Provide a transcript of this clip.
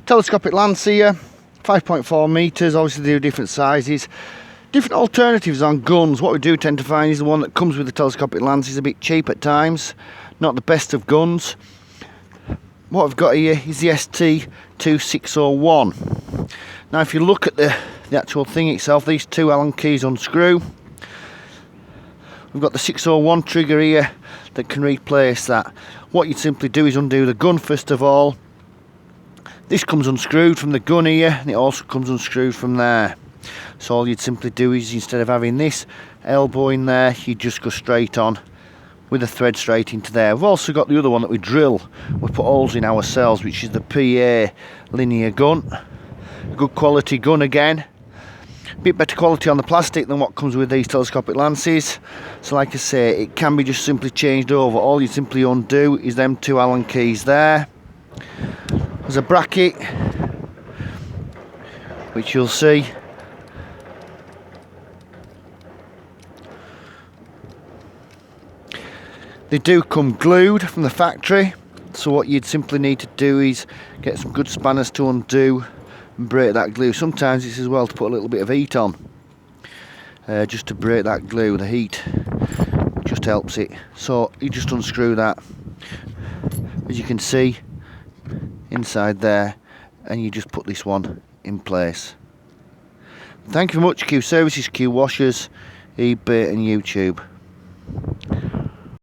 Telescopic lens here, 5.4 metres, obviously they do different sizes. Different alternatives on guns. What we do tend to find is the one that comes with the telescopic lens is a bit cheap at times, not the best of guns. What I've got here is the ST2601. Now if you look at the actual thing itself, these two Allen keys unscrew. We've got the 601 trigger here that can replace that. What you'd simply do is undo the gun first of all. This comes unscrewed from the gun here, and it also comes unscrewed from there. So all you'd simply do is, instead of having this elbow in there, you just go straight on with the thread straight into there. We've also got the other one that we drill. We put holes in ourselves, which is the PA linear gun. Good quality gun again. A bit better quality on the plastic than what comes with these telescopic lances. So like I say, it can be just simply changed over. All you simply undo is them two Allen keys there. There's a bracket, which you'll see. They do come glued from the factory, so what you'd simply need to do is get some good spanners to undo and break that glue. Sometimes it's as well to put a little bit of heat on, just to break that glue. The heat just helps it. So you just unscrew that, as you can see, inside there, and you just put this one in place. Thank you very much, Q Services, Qwashers, eBay and YouTube.